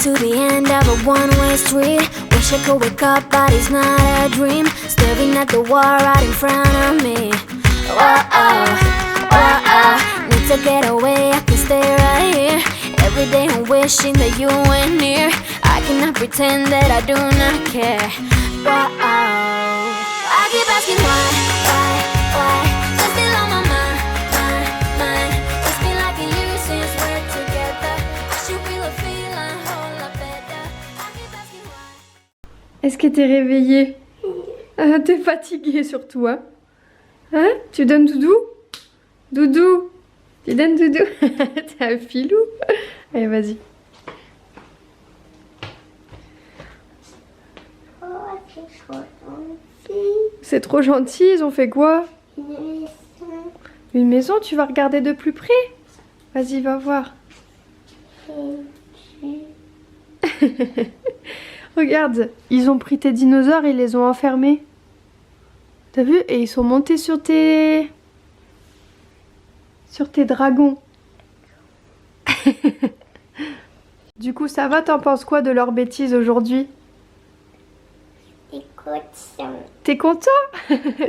to the end of a one-way street. Wish I could wake up, but it's not a dream. Staring at the wall right in front of me. Whoa, whoa, need to get away, I can stay right here. Every day I'm wishing that you were near. I cannot pretend that I do not care. Whoa, I keep asking why? You're still on my mind. It's been like a year since we're together. I should feel a feeling whole lot better. I keep asking why. Est-ce que t'es réveillée? T'es fatiguée surtout, hein? Hein? Tu donnes doudou? Doudou? Tu donnes doudou? T'es un filou? Allez, vas-y. C'est trop gentil, ils ont fait quoi? Une maison. Une maison, tu vas regarder de plus près? Vas-y, va voir. Regarde, ils ont pris tes dinosaures et ils les ont enfermés. T'as vu? Et ils sont montés sur tes dragons. Du coup, ça va? T'en penses quoi de leurs bêtises aujourd'hui? Écoute, T'es content?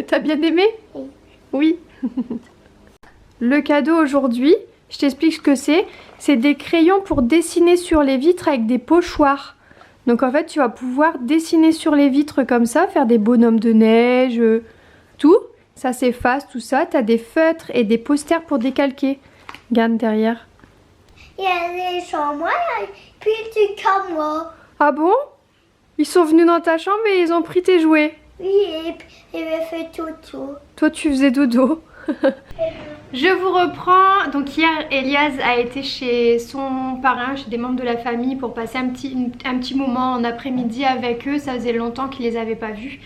T'as bien aimé? Oui. Oui. Le cadeau aujourd'hui, je t'explique ce que c'est. C'est des crayons pour dessiner sur les vitres avec des pochoirs. Donc en fait, tu vas pouvoir dessiner sur les vitres comme ça, faire des bonhommes de neige, tout. Ça s'efface, tout ça. T'as des feutres et des posters pour décalquer. Regarde derrière. il y a des chambres, puis du caméra. Ah bon? Ils sont venus dans ta chambre et ils ont pris tes jouets. Oui, et il a fait tout. Toi, tu faisais dodo. Je vous reprends. Donc hier, Elias a été chez son parrain, chez des membres de la famille pour passer un petit moment en après-midi avec eux. Ça faisait longtemps qu'il les avait pas vus.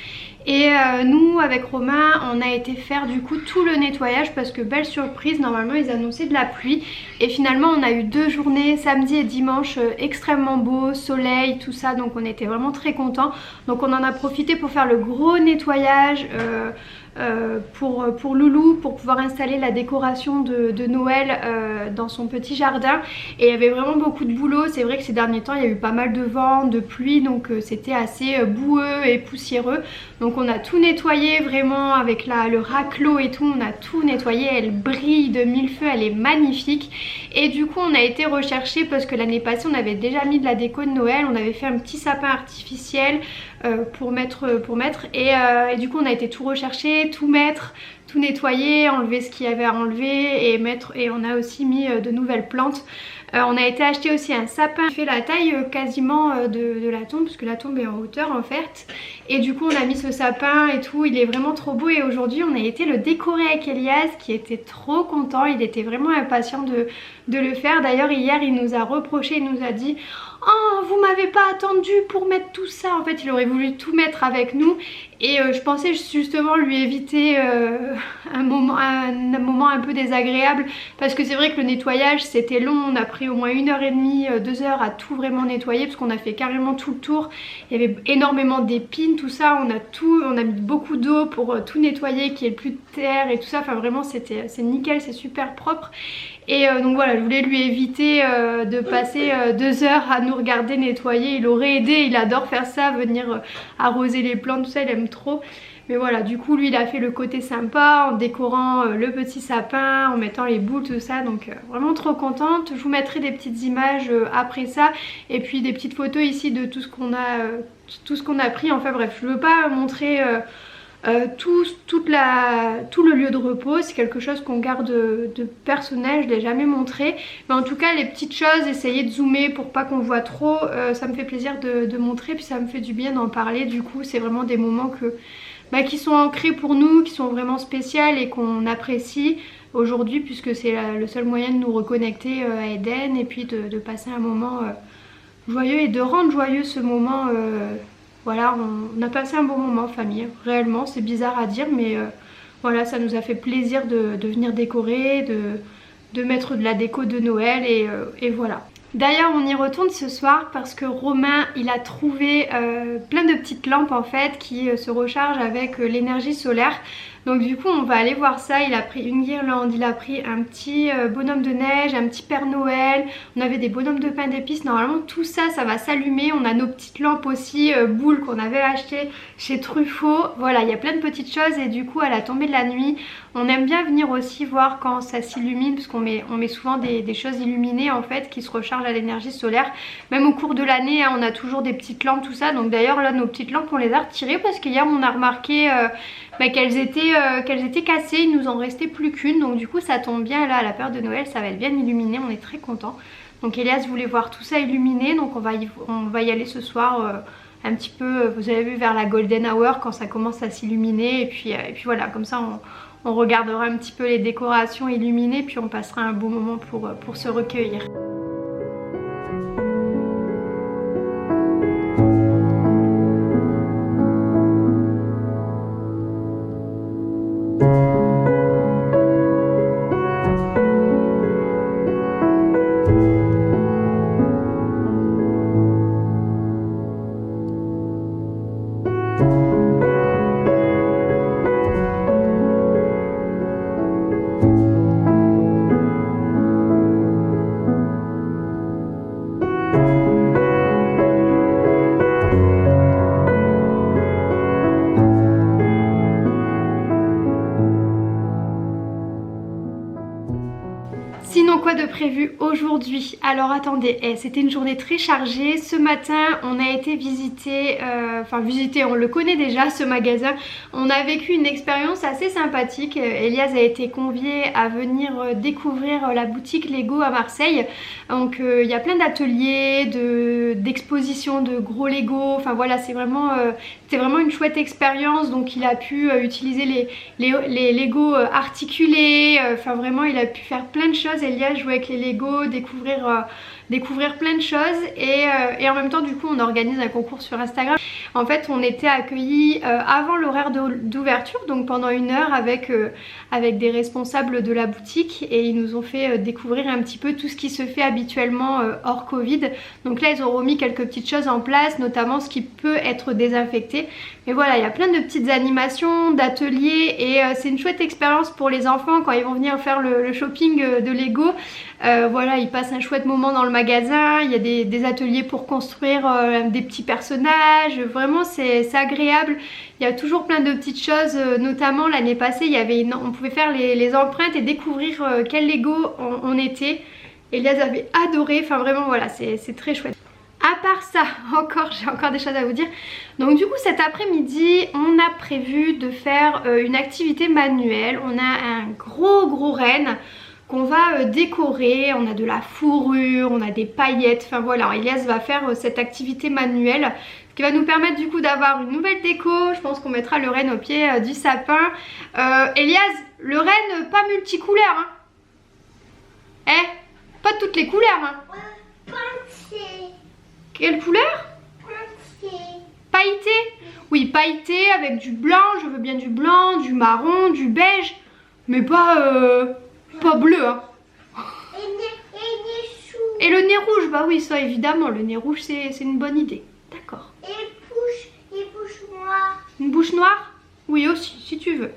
Et nous, avec Romain, on a été faire du coup tout le nettoyage parce que belle surprise, normalement ils annonçaient de la pluie. Et finalement on a eu 2 journées, samedi et dimanche, extrêmement beau, soleil, tout ça. Donc on était vraiment très contents. Donc on en a profité pour faire le gros nettoyage pour Loulou, pour pouvoir installer la décoration de Noël dans son petit jardin. Et il y avait vraiment beaucoup de boulot. C'est vrai que ces derniers temps il y a eu pas mal de vent, de pluie, donc c'était assez boueux et poussiéreux. Donc on a tout nettoyé vraiment avec le raclot et tout, on a tout nettoyé, elle brille de mille feux, elle est magnifique. Et du coup on a été rechercher parce que l'année passée on avait déjà mis de la déco de Noël, on avait fait un petit sapin artificiel pour mettre et du coup on a été tout rechercher, tout mettre, tout nettoyer, enlever ce qu'il y avait à enlever et on a aussi mis de nouvelles plantes. On a été acheter aussi un sapin qui fait la taille quasiment de la tombe, parce que la tombe est en hauteur en fait. Et du coup on a mis ce sapin et tout, il est vraiment trop beau. Et aujourd'hui on a été le décorer avec Elias qui était trop content, il était vraiment impatient de le faire. D'ailleurs hier il nous a reproché, il nous a dit: oh, vous m'avez pas attendu pour mettre tout ça. En fait il aurait voulu tout mettre avec nous. Et je pensais justement lui éviter un moment un peu désagréable, parce que c'est vrai que le nettoyage c'était long, on a pris au moins 1h30, 2 heures à tout vraiment nettoyer parce qu'on a fait carrément tout le tour. Il y avait énormément d'épines, tout ça, on a mis beaucoup d'eau pour tout nettoyer, qu'il n'y ait plus de terre et tout ça. Enfin vraiment c'est nickel, c'est super propre. Et donc voilà, je voulais lui éviter de passer 2 heures à nous regarder nettoyer. Il aurait aidé, il adore faire ça, venir arroser les plantes, tout ça, il aime trop. Mais voilà, du coup lui il a fait le côté sympa en décorant le petit sapin, en mettant les boules, tout ça. Donc vraiment trop contente. Je vous mettrai des petites images après ça. Et puis des petites photos ici de tout ce qu'on a pris. Enfin bref, je veux pas montrer tout le lieu de repos. C'est quelque chose qu'on garde de personnel, je l'ai jamais montré. Mais en tout cas les petites choses, essayez de zoomer pour pas qu'on voit trop. Ça me fait plaisir de montrer, puis ça me fait du bien d'en parler. Du coup c'est vraiment des moments qui sont ancrés pour nous, qui sont vraiment spéciales et qu'on apprécie aujourd'hui, puisque c'est le seul moyen de nous reconnecter à Eden et puis de passer un moment joyeux et de rendre joyeux ce moment. Voilà, on a passé un bon moment en famille, réellement, c'est bizarre à dire, mais voilà, ça nous a fait plaisir de venir décorer, de mettre de la déco de Noël et voilà. D'ailleurs on y retourne ce soir parce que Romain il a trouvé plein de petites lampes en fait qui se rechargent avec l'énergie solaire. Donc du coup on va aller voir ça. Il a pris une guirlande, il a pris un petit bonhomme de neige, un petit Père Noël, on avait des bonhommes de pain d'épices. Normalement tout ça, ça va s'allumer. On a nos petites lampes aussi, boules qu'on avait achetées chez Truffaut. Voilà, il y a plein de petites choses et du coup à la tombée de la nuit, on aime bien venir aussi voir quand ça s'illumine parce qu'on met souvent des choses illuminées en fait qui se rechargent à l'énergie solaire. Même au cours de l'année, hein, on a toujours des petites lampes, tout ça. Donc d'ailleurs là nos petites lampes on les a retirées parce qu'hier on a remarqué qu'elles étaient cassées, il nous en restait plus qu'une. Donc du coup ça tombe bien, là à la période de Noël ça va être bien illuminé, on est très contents. Donc Elias voulait voir tout ça illuminé, donc on va y aller ce soir un petit peu, vous avez vu, vers la golden hour quand ça commence à s'illuminer. Et puis voilà, comme ça on regardera un petit peu les décorations illuminées, puis on passera un bon moment pour se recueillir. Sinon quoi de prévu aujourd'hui? Alors attendez, c'était une journée très chargée. Ce matin on a été visiter, on le connaît déjà ce magasin. On a vécu une expérience assez sympathique. Elias a été convié à venir découvrir la boutique Lego à Marseille. Donc il y a plein d'ateliers, d'expositions de gros Lego. Enfin voilà, c'était vraiment une chouette expérience. Donc il a pu utiliser les Lego articulés. Enfin vraiment il a pu faire plein de choses. Elias jouer avec les Lego, découvrir plein de choses et en même temps du coup on organise un concours sur Instagram. En fait on était accueillis avant l'horaire d'ouverture, donc pendant 1 heure avec des responsables de la boutique et ils nous ont fait découvrir un petit peu tout ce qui se fait habituellement hors Covid. Donc là ils ont remis quelques petites choses en place, notamment ce qui peut être désinfecté. Mais voilà, il y a plein de petites animations, d'ateliers et c'est une chouette expérience pour les enfants quand ils vont venir faire le shopping de Lego. Voilà, ils passent un chouette moment dans le magasin, il y a des ateliers pour construire des petits personnages, vraiment c'est agréable. Il y a toujours plein de petites choses, notamment l'année passée on pouvait faire les empreintes et découvrir quel Lego on était. Elias avait adoré, enfin vraiment voilà, c'est très chouette. À part ça, j'ai encore des choses à vous dire. Donc du coup cet après-midi on a prévu de faire une activité manuelle. On a un gros renne qu'on va décorer, on a de la fourrure, on a des paillettes, enfin voilà, Elias va faire cette activité manuelle, ce qui va nous permettre du coup d'avoir une nouvelle déco. Je pense qu'on mettra le renne au pied du sapin. Elias, le renne pas multicouleur, hein. Pas toutes les couleurs, hein. Quelle couleur? Pailleté. Oui, pailleté avec du blanc, je veux bien du blanc, du marron, du beige, mais pas bleu, hein. Et le nez rouge, bah oui, ça évidemment, le nez rouge c'est une bonne idée. D'accord. Et bouche noire. Une bouche noire? Oui aussi, si tu veux.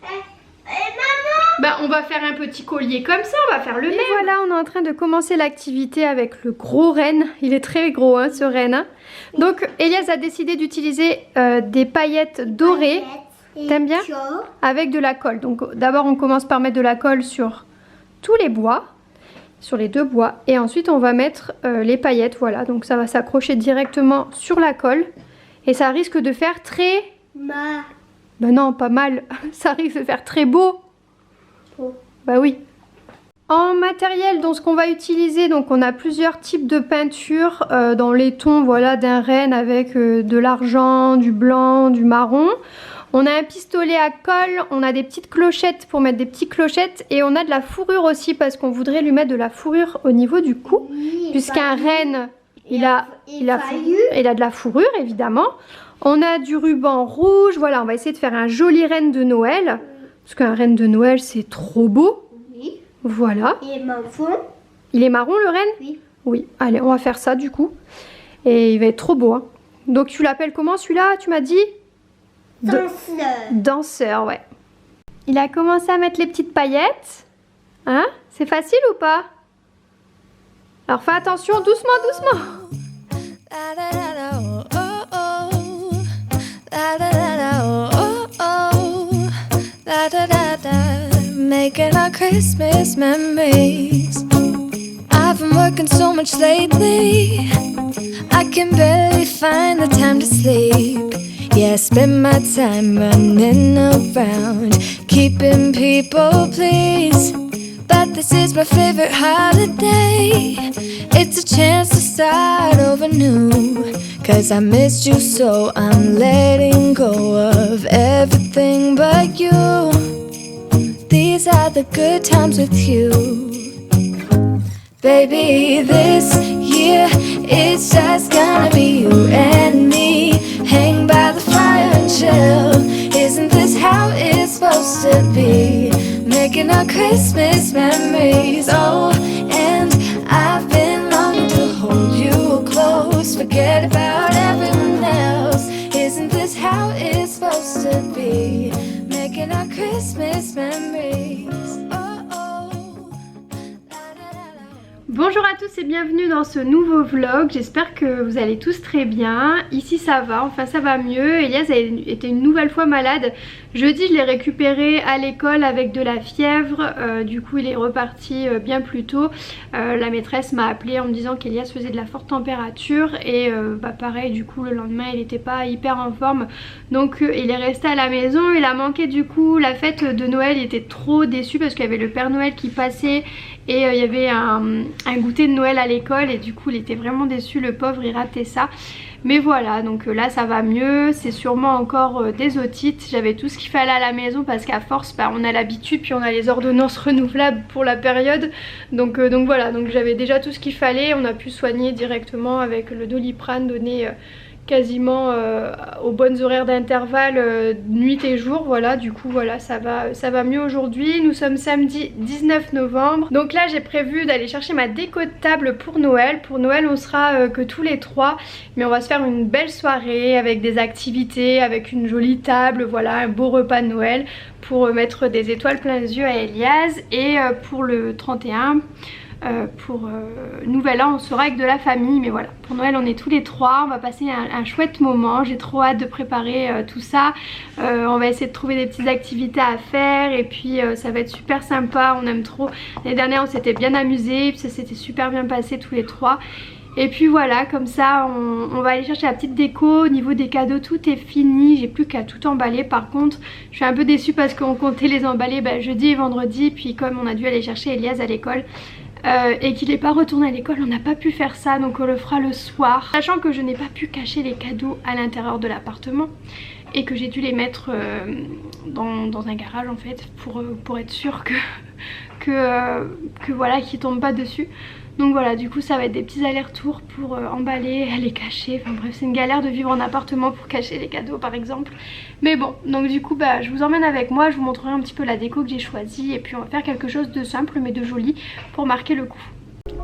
Maman! Bah on va faire un petit collier comme ça, on va faire le même. Et voilà, on est en train de commencer l'activité avec le gros renne. Il est très gros hein, ce renne. Hein. Donc Elias a décidé d'utiliser des paillettes dorées. T'aimes bien? Avec de la colle. Donc d'abord on commence par mettre de la colle sur tous les bois, sur les 2 bois, et ensuite on va mettre les paillettes. Voilà, donc ça va s'accrocher directement sur la colle et ça risque de faire très... Ben non, pas mal, ça risque de faire très beau. Bah oui. En matériel, donc ce qu'on va utiliser, donc on a plusieurs types de peinture dans les tons, voilà, d'un renne avec de l'argent, du blanc, du marron. On a un pistolet à colle, on a des petites clochettes pour mettre des petites clochettes et on a de la fourrure aussi parce qu'on voudrait lui mettre de la fourrure au niveau du cou, puisqu'un renne, il a de la fourrure évidemment. On a du ruban rouge, voilà, on va essayer de faire un joli renne de Noël, parce qu'un renne de Noël c'est trop beau. Oui. Voilà. Il est marron. Il est marron le renne? Oui. Oui, allez, on va faire ça du coup. Et il va être trop beau. Hein. Donc tu l'appelles comment celui-là, tu m'as dit? Danseur. Danseur, ouais. Il a commencé à mettre les petites paillettes. Hein? C'est facile ou pas? Alors fais attention, doucement, doucement. Making our Christmas memories. I've been working so much lately, I can barely find the time to sleep. Yeah, I spend my time running around, keeping people pleased. But this is my favorite holiday. It's a chance to start over new. Cause I missed you so I'm letting go of everything but you. These are the good times with you. Baby, this year it's just gonna be you and me. Hang by the fire and chill. Isn't this how it's supposed to be? Making our Christmas memories. Oh, and I've been longing to hold you close. Forget about everyone else. Isn't this how it's supposed to be? Making our Christmas memories. Bonjour à tous et bienvenue dans ce nouveau vlog, j'espère que vous allez tous très bien. Ici ça va, enfin ça va mieux. Elias a été une nouvelle fois malade. Jeudi je l'ai récupéré à l'école avec de la fièvre, du coup il est reparti bien plus tôt. La maîtresse m'a appelé en me disant qu'Elias faisait de la forte température et pareil du coup le lendemain il n'était pas hyper en forme. Donc il est resté à la maison, il a manqué du coup la fête de Noël, il était trop déçu parce qu'il y avait le Père Noël qui passait et il y avait un goûter de Noël à l'école et du coup il était vraiment déçu, le pauvre, il ratait ça. Mais voilà, donc là ça va mieux, c'est sûrement encore des otites. J'avais tout ce qu'il fallait à la maison parce qu'à force on a l'habitude, puis on a les ordonnances renouvelables pour la période. Donc voilà, donc j'avais déjà tout ce qu'il fallait, on a pu soigner directement avec le Doliprane donné quasiment aux bonnes horaires d'intervalle nuit et jour. Voilà, du coup voilà, ça va mieux aujourd'hui. Nous sommes samedi 19 novembre. Donc là j'ai prévu d'aller chercher ma déco de table pour Noël. Pour Noël on sera que tous les trois, mais on va se faire une belle soirée avec des activités, avec une jolie table, voilà, un beau repas de Noël pour mettre des étoiles plein les yeux à Elias. Et pour le 31 Nouvel An on sera avec de la famille, mais voilà, pour Noël on est tous les trois, on va passer un chouette moment. J'ai trop hâte de préparer tout ça. On va essayer de trouver des petites activités à faire et puis ça va être super sympa, on aime trop. L'année dernière on s'était bien amusé, ça s'était super bien passé tous les trois. Et puis voilà, comme ça on va aller chercher la petite déco. Au niveau des cadeaux tout est fini, j'ai plus qu'à tout emballer. Par contre je suis un peu déçue parce qu'on comptait les emballer jeudi et vendredi, puis comme on a dû aller chercher Elias à l'école et qu'il n'est pas retourné à l'école, on n'a pas pu faire ça, donc on le fera le soir. Sachant que je n'ai pas pu cacher les cadeaux à l'intérieur de l'appartement et que j'ai dû les mettre dans un garage en fait pour être sûre que voilà, qu'ils tombent pas dessus. Donc voilà, du coup ça va être des petits allers-retours pour emballer, les cacher. Enfin bref, c'est une galère de vivre en appartement pour cacher les cadeaux par exemple. Mais bon, donc du coup je vous emmène avec moi, je vous montrerai un petit peu la déco que j'ai choisie. Et puis on va faire quelque chose de simple mais de joli pour marquer le coup.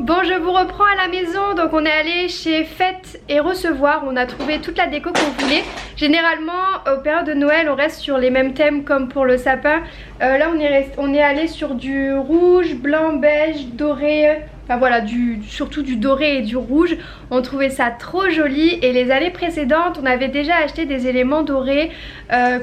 Bon, je vous reprends à la maison. Donc on est allé chez Fête et Recevoir, on a trouvé toute la déco qu'on voulait. Généralement aux périodes de Noël on reste sur les mêmes thèmes comme pour le sapin. Là on est allé sur du rouge, blanc, beige, doré. Enfin voilà, surtout du doré et du rouge. On trouvait ça trop joli. Et les années précédentes on avait déjà acheté des éléments dorés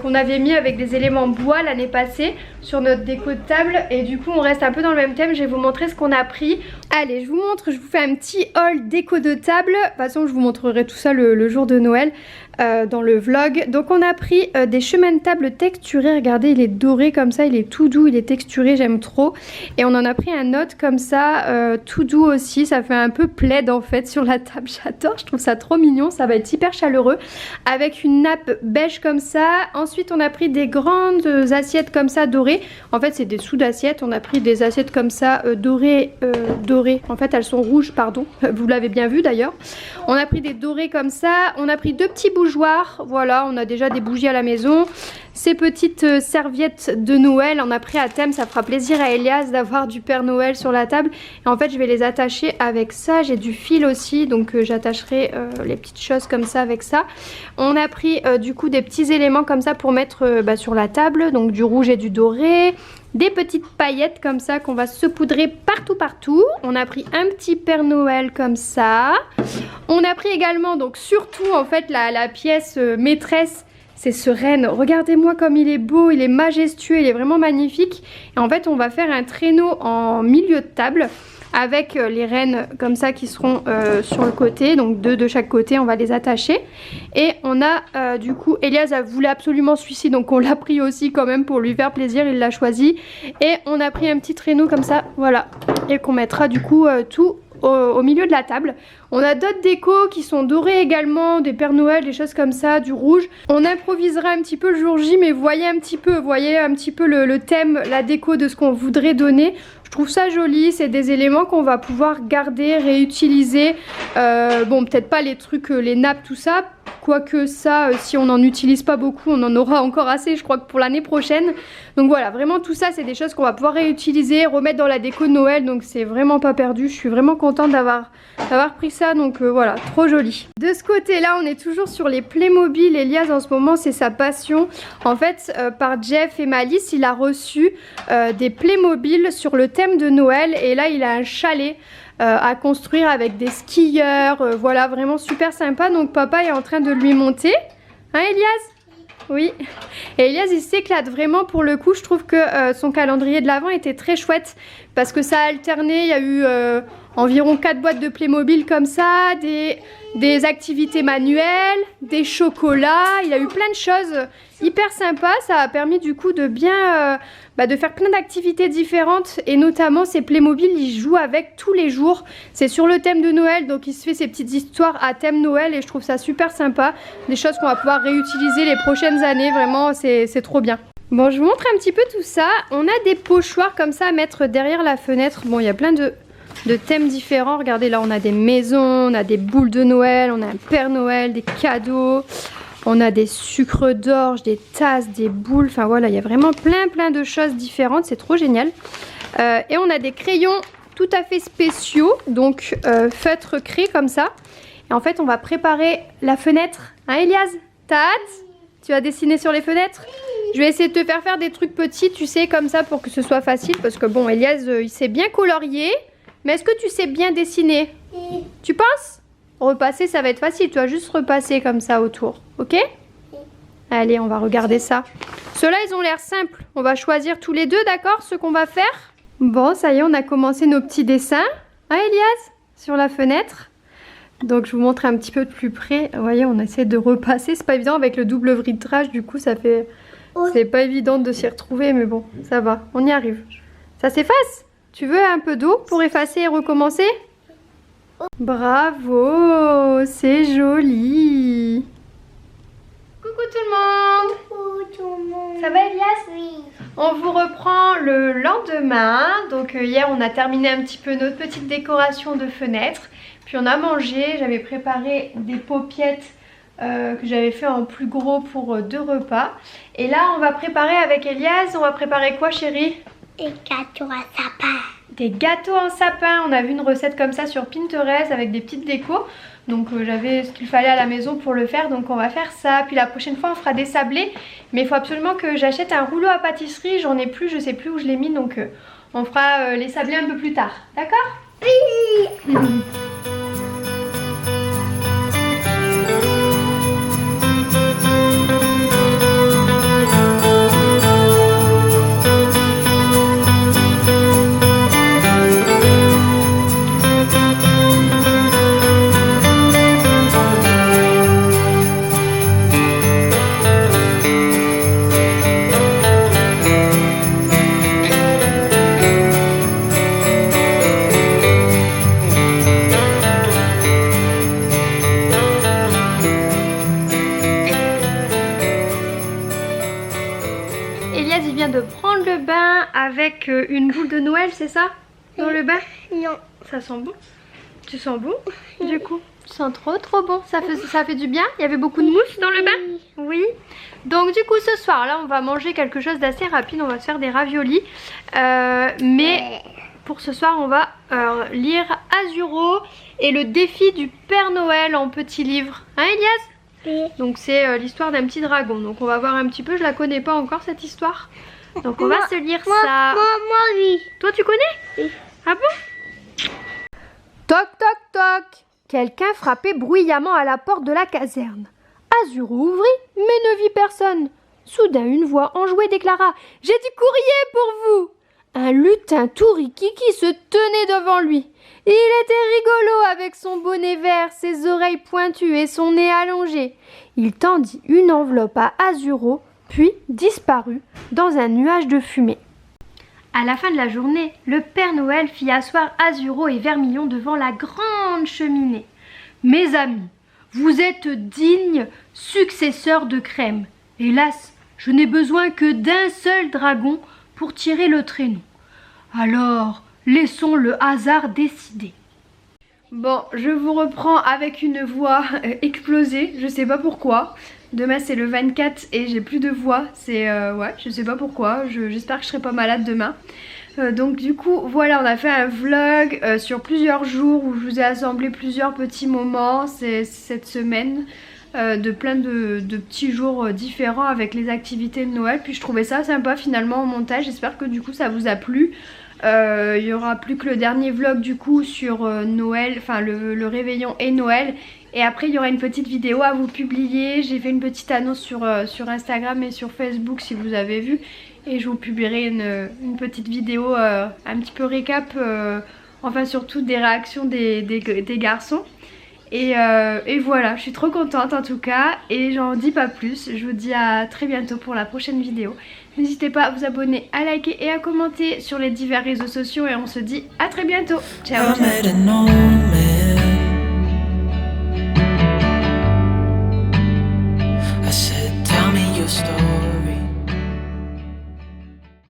qu'on avait mis avec des éléments bois l'année passée sur notre déco de table. Et du coup on reste un peu dans le même thème. Je vais vous montrer ce qu'on a pris. Allez, je vous montre, je vous fais un petit haul déco de table. De toute façon je vous montrerai tout ça le jour de Noël dans le vlog. Donc on a pris des chemins de table texturés. Regardez, il est doré comme ça, il est tout doux, il est texturé, j'aime trop. Et on en a pris un autre comme ça, tout doux aussi, ça fait un peu plaid en fait sur la table. J'adore, je trouve ça trop mignon, ça va être hyper chaleureux avec une nappe beige comme ça. Ensuite on a pris des grandes assiettes comme ça dorées. En fait c'est des sous d'assiettes, on a pris des assiettes comme ça dorées, en fait elles sont rouges, pardon, vous l'avez bien vu d'ailleurs. On a pris des dorés comme ça, on a pris deux petits bougeoirs, voilà, on a déjà des bougies à la maison. ces petites serviettes de Noël. On a pris à thème, ça fera plaisir à Elias d'avoir du Père Noël sur la table. Et en fait je vais les attacher avec ça, j'ai du fil aussi, donc j'attacherai les petites choses comme ça avec ça. On a pris du coup des petits éléments comme ça pour mettre sur la table, donc du rouge et du doré. Des petites paillettes comme ça qu'on va saupoudrer partout. On a pris un petit Père Noël comme ça. On a pris également, donc surtout en fait la pièce maîtresse, c'est ce renne. Regardez-moi comme il est beau, il est majestueux, il est vraiment magnifique. Et en fait on va faire un traîneau en milieu de table avec les rennes comme ça qui seront sur le côté, donc deux de chaque côté, on va les attacher. Et on a du coup, Elias voulait absolument celui-ci, donc on l'a pris aussi quand même pour lui faire plaisir, il l'a choisi. Et on a pris un petit traîneau comme ça, voilà, et qu'on mettra du coup tout au milieu de la table. On a d'autres décos qui sont dorés également, des Pères Noël, des choses comme ça, du rouge. On improvisera un petit peu le jour J, mais voyez un petit peu le thème, la déco de ce qu'on voudrait donner. Je trouve ça joli, c'est des éléments qu'on va pouvoir garder, réutiliser. Bon, peut-être pas les trucs, les nappes, tout ça. Quoique ça, si on n'en utilise pas beaucoup, on en aura encore assez, je crois que pour l'année prochaine. Donc voilà, vraiment tout ça, c'est des choses qu'on va pouvoir réutiliser, remettre dans la déco de Noël. Donc c'est vraiment pas perdu. Je suis vraiment contente d'avoir pris ça. Donc voilà, trop joli. De ce côté-là, on est toujours sur les Playmobil. Elias, en ce moment, c'est sa passion. En fait, par Jeff et Malice, il a reçu des Playmobil sur le thème de Noël. Et là, il a un chalet à construire avec des skieurs, voilà, vraiment super sympa. Donc papa est en train de lui monter, hein Elias? Oui. Et Elias il s'éclate vraiment pour le coup. Je trouve que son calendrier de l'Avent était très chouette parce que ça a alterné. Il y a eu environ 4 boîtes de Playmobil comme ça, des activités manuelles, des chocolats. Il y a eu plein de choses hyper sympas. Ça a permis du coup de bien de faire plein d'activités différentes. Et notamment ces Playmobil, il joue avec tous les jours. C'est sur le thème de Noël, donc il se fait ses petites histoires à thème Noël. Et je trouve ça super sympa. Des choses qu'on va pouvoir réutiliser les prochaines années. Vraiment, c'est trop bien. Bon, je vous montre un petit peu tout ça. On a des pochoirs comme ça à mettre derrière la fenêtre. Bon, il y a plein de thèmes différents. Regardez, là on a des maisons, on a des boules de Noël, on a un Père Noël, des cadeaux, on a des sucres d'orge, des tasses, des boules. Enfin voilà, il y a vraiment plein de choses différentes. C'est trop génial. Et on a des crayons tout à fait spéciaux, donc feutre craie comme ça. Et en fait on va préparer la fenêtre. Hein Elias, t'as hâte? Tu vas dessiner sur les fenêtres? Je vais essayer de te faire des trucs petits, tu sais, comme ça pour que ce soit facile. Parce que bon, Elias, il sait bien colorier. Mais est-ce que tu sais bien dessiner? Oui. Tu penses? Repasser, ça va être facile. Tu vas juste repasser comme ça autour. Ok? Oui. Allez, on va regarder ça. Ceux-là, ils ont l'air simples. On va choisir tous les deux, d'accord? Ce qu'on va faire. Bon, ça y est, on a commencé nos petits dessins. Hein, Elias? Sur la fenêtre. Donc, je vous montre un petit peu de plus près. Vous voyez, on essaie de repasser. C'est pas évident avec le double vitrage. Du coup, ça fait... Oui. C'est pas évident de s'y retrouver, mais bon, ça va. On y arrive. Ça s'efface? Tu veux un peu d'eau pour effacer et recommencer? Bravo, c'est joli. Coucou tout le monde. Coucou tout le monde. Ça va Elias? Oui. On vous reprend le lendemain. Donc hier on a terminé un petit peu notre petite décoration de fenêtre. Puis on a mangé, j'avais préparé des paupiettes que j'avais fait en plus gros pour 2 repas. Et là on va préparer avec Elias, on va préparer quoi chérie? Des gâteaux à sapin. Des gâteaux en sapin. On a vu une recette comme ça sur Pinterest avec des petites décos. Donc j'avais ce qu'il fallait à la maison pour le faire. Donc on va faire ça. Puis la prochaine fois on fera des sablés. Mais il faut absolument que j'achète un rouleau à pâtisserie. J'en ai plus, je sais plus où je l'ai mis. Donc on fera les sablés un peu plus tard. D'accord? Oui. Avec une boule de Noël, c'est ça? Dans le bain? Non. Ça sent bon? Tu sens bon? Du coup? sent trop bon. Ça fait du bien. Il y avait beaucoup de mousse dans le bain. Oui. Donc du coup ce soir là on va manger quelque chose d'assez rapide. On va se faire des raviolis. Mais pour ce soir on va lire Azuro et le défi du Père Noël en petit livre. Hein Elias? Oui. Donc c'est l'histoire d'un petit dragon. Donc on va voir un petit peu. Je la connais pas encore cette histoire. Donc on va se lire ça. Moi, oui. Toi tu connais? Oui. Ah bon? Toc toc toc. Quelqu'un frappait bruyamment à la porte de la caserne. Azuro ouvrit, mais ne vit personne. Soudain une voix enjouée déclara: « J'ai du courrier pour vous !» Un lutin tout rikiki se tenait devant lui. Il était rigolo avec son bonnet vert, ses oreilles pointues et son nez allongé. Il tendit une enveloppe à Azuro, puis disparut dans un nuage de fumée. À la fin de la journée, le Père Noël fit asseoir Azuro et Vermillon devant la grande cheminée. « Mes amis, vous êtes dignes successeurs de Crème. Hélas, je n'ai besoin que d'un seul dragon pour tirer le traîneau. Alors, laissons le hasard décider. » Bon, je vous reprends avec une voix explosée, je sais pas pourquoi. Demain c'est le 24 et j'ai plus de voix, ouais, je sais pas pourquoi, j'espère que je serai pas malade demain. Donc du coup, voilà, on a fait un vlog sur plusieurs jours où je vous ai assemblé plusieurs petits moments cette semaine. De plein de petits jours différents avec les activités de Noël. Puis je trouvais ça sympa finalement au montage, j'espère que du coup ça vous a plu. Il y aura plus que le dernier vlog du coup sur Noël, enfin le réveillon et Noël. Et après il y aura une petite vidéo à vous publier. J'ai fait une petite annonce sur Instagram et sur Facebook si vous avez vu. Et je vous publierai une petite vidéo un petit peu récap, enfin surtout des réactions des garçons. Et voilà, je suis trop contente en tout cas et j'en dis pas plus. Je vous dis à très bientôt pour la prochaine vidéo. N'hésitez pas à vous abonner, à liker et à commenter sur les divers réseaux sociaux et on se dit à très bientôt. Ciao, ciao.